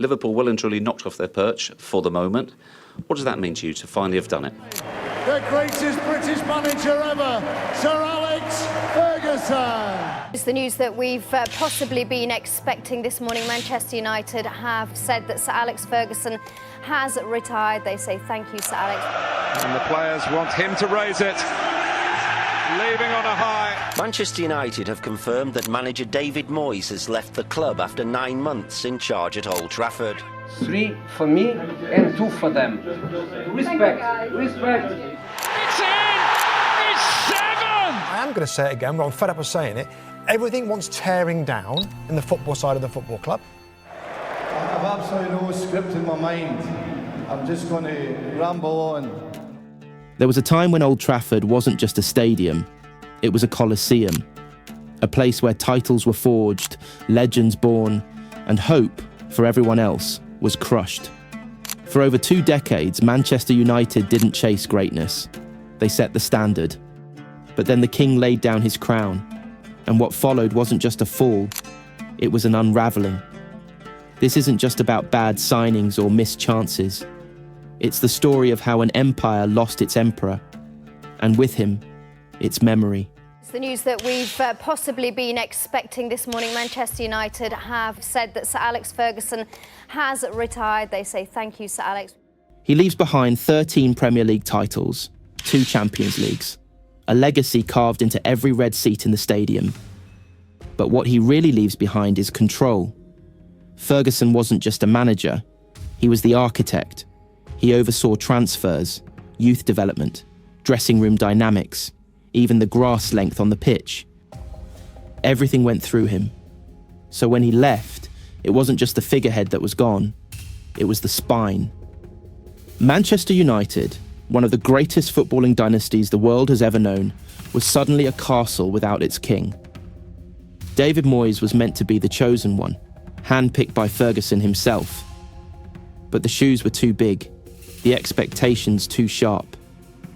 Liverpool well and truly knocked off their perch for the moment. What does that mean to you to finally have done it? The greatest British manager ever, Sir Alex Ferguson. It's the news that we've possibly been expecting this morning. Manchester United have said that Sir Alex Ferguson has retired. They say thank you, Sir Alex. And the players want him to raise it, leaving on a high. Manchester United have confirmed that manager David Moyes has left the club after 9 months in charge at Old Trafford. 3 for me and 2 for them. Respect, respect. It's in! It's 7! I am going to say it again, but I'm fed up of saying it. Everything wants tearing down in the football side of the football club. I've absolutely no script in my mind. I'm just going to ramble on. There was a time when Old Trafford wasn't just a stadium, it was a coliseum. A place where titles were forged, legends born, and hope for everyone else was crushed. For over 2 decades, Manchester United didn't chase greatness. They set the standard. But then the king laid down his crown, and what followed wasn't just a fall, it was an unravelling. This isn't just about bad signings or missed chances. It's the story of how an empire lost its emperor, and with him, its memory. It's the news that we've possibly been expecting this morning. Manchester United have said that Sir Alex Ferguson has retired. They say thank you, Sir Alex. He leaves behind 13 Premier League titles, 2 Champions Leagues, a legacy carved into every red seat in the stadium. But what he really leaves behind is control. Ferguson wasn't just a manager, he was the architect. He oversaw transfers, youth development, dressing room dynamics, even the grass length on the pitch. Everything went through him. So when he left, it wasn't just the figurehead that was gone, it was the spine. Manchester United, one of the greatest footballing dynasties the world has ever known, was suddenly a castle without its king. David Moyes was meant to be the chosen one, handpicked by Ferguson himself. But the shoes were too big, the expectations too sharp,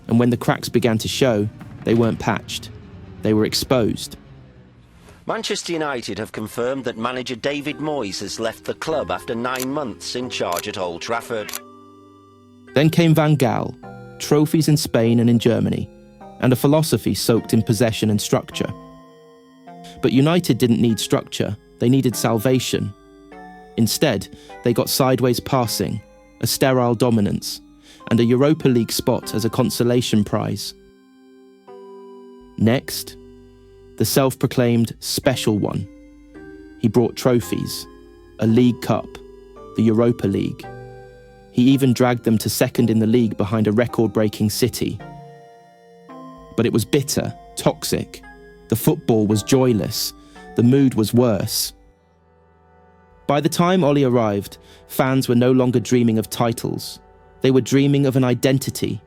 and when the cracks began to show, they weren't patched, they were exposed. Manchester United have confirmed that manager David Moyes has left the club after 9 months in charge at Old Trafford. Then came Van Gaal, trophies in Spain and in Germany, and a philosophy soaked in possession and structure. But United didn't need structure, they needed salvation. Instead, they got sideways passing, a sterile dominance, and a Europa League spot as a consolation prize. Next, the self-proclaimed special one. He brought trophies, a League Cup, the Europa League. He even dragged them to second in the league behind a record-breaking City. But it was bitter, toxic. The football was joyless. The mood was worse. By the time Ollie arrived, fans were no longer dreaming of titles. They were dreaming of an identity,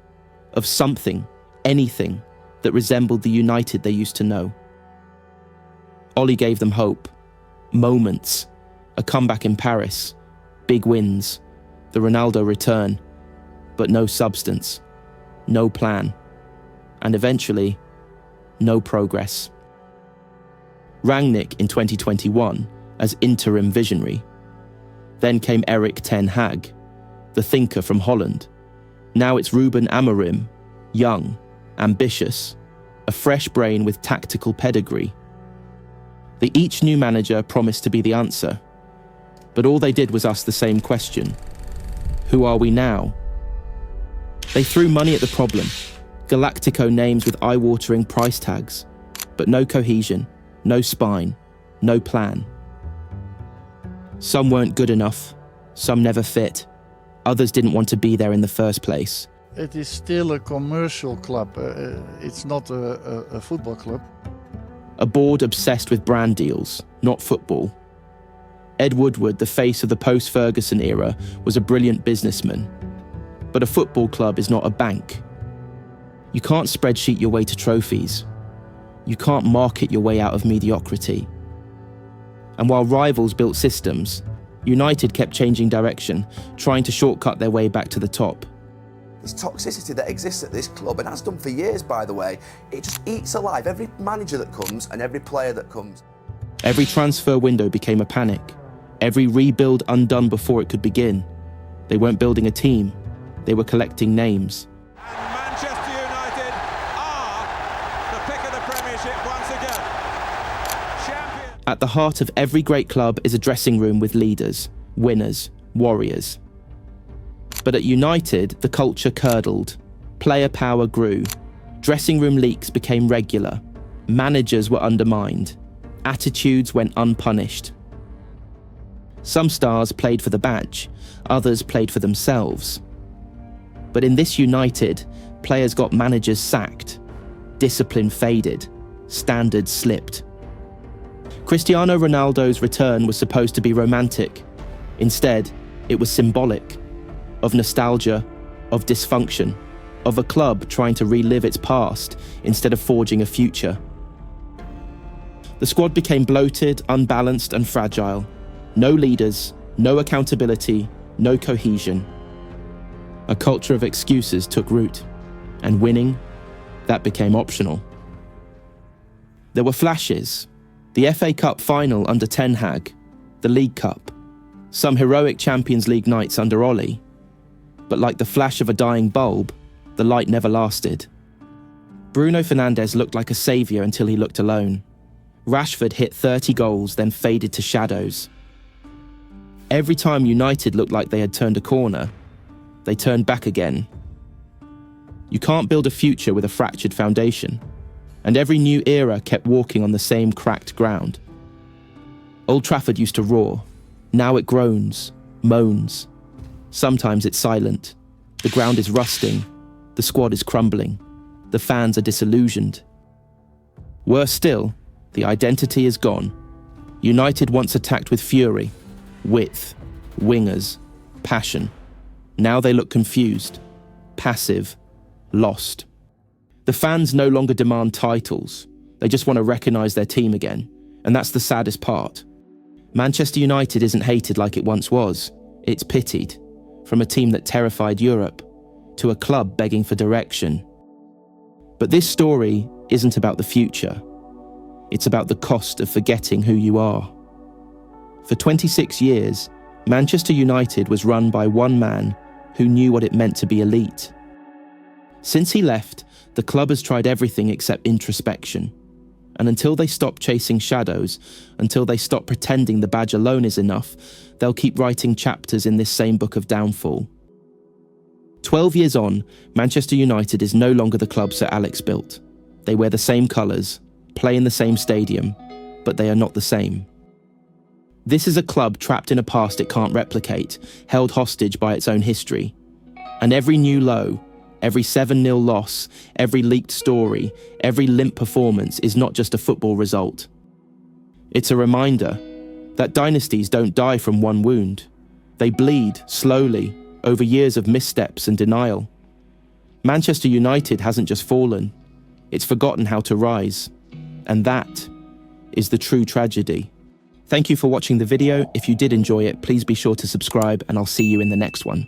of something, anything, that resembled the United they used to know. Ollie gave them hope, moments, a comeback in Paris, big wins, the Ronaldo return, but no substance, no plan, and eventually, no progress. Rangnick in 2021 as interim visionary. Then came Ten Hag, the thinker from Holland. Now it's Ruben Amorim, young, ambitious, a fresh brain with tactical pedigree. Each new manager promised to be the answer, but all they did was ask the same question. Who are we now? They threw money at the problem, Galactico names with eye-watering price tags, but no cohesion, no spine, no plan. Some weren't good enough, some never fit, others didn't want to be there in the first place. It is still a commercial club, it's not a football club. A board obsessed with brand deals, not football. Ed Woodward, the face of the post-Ferguson era, was a brilliant businessman. But a football club is not a bank. You can't spreadsheet your way to trophies. You can't market your way out of mediocrity. And while rivals built systems, United kept changing direction, trying to shortcut their way back to the top. This toxicity that exists at this club, and has done for years, by the way, it just eats alive every manager that comes and every player that comes. Every transfer window became a panic. Every rebuild undone before it could begin. They weren't building a team, they were collecting names. And Manchester United are the pick of the Premiership once again. Champions. At the heart of every great club is a dressing room with leaders, winners, warriors. But at United, the culture curdled. Player power grew. Dressing room leaks became regular. Managers were undermined. Attitudes went unpunished. Some stars played for the badge, others played for themselves. But in this United, players got managers sacked. Discipline faded. Standards slipped. Cristiano Ronaldo's return was supposed to be romantic. Instead, it was symbolic. Of nostalgia, of dysfunction, of a club trying to relive its past instead of forging a future. The squad became bloated, unbalanced and fragile. No leaders, no accountability, no cohesion. A culture of excuses took root, and winning, that became optional. There were flashes. The FA Cup final under Ten Hag, the League Cup, some heroic Champions League nights under Ollie. But like the flash of a dying bulb, the light never lasted. Bruno Fernandes looked like a saviour until he looked alone. Rashford hit 30 goals, then faded to shadows. Every time United looked like they had turned a corner, they turned back again. You can't build a future with a fractured foundation, and every new era kept walking on the same cracked ground. Old Trafford used to roar. Now it groans, moans. Sometimes it's silent. The ground is rusting. The squad is crumbling. The fans are disillusioned. Worse still, the identity is gone. United once attacked with fury, width, wingers, passion. Now they look confused, passive, lost. The fans no longer demand titles. They just want to recognise their team again. And that's the saddest part. Manchester United isn't hated like it once was. It's pitied. From a team that terrified Europe to a club begging for direction. But this story isn't about the future. It's about the cost of forgetting who you are. For 26 years, Manchester United was run by one man who knew what it meant to be elite. Since he left, the club has tried everything except introspection. And until they stop chasing shadows, until they stop pretending the badge alone is enough, they'll keep writing chapters in this same book of downfall. 12 years on, Manchester United is no longer the club Sir Alex built. They wear the same colours, play in the same stadium, but they are not the same. This is a club trapped in a past it can't replicate, held hostage by its own history. And every new low, every 7-0 loss, every leaked story, every limp performance is not just a football result. It's a reminder that dynasties don't die from one wound. They bleed, slowly, over years of missteps and denial. Manchester United hasn't just fallen, it's forgotten how to rise. And that is the true tragedy. Thank you for watching the video. If you did enjoy it, please be sure to subscribe and I'll see you in the next one.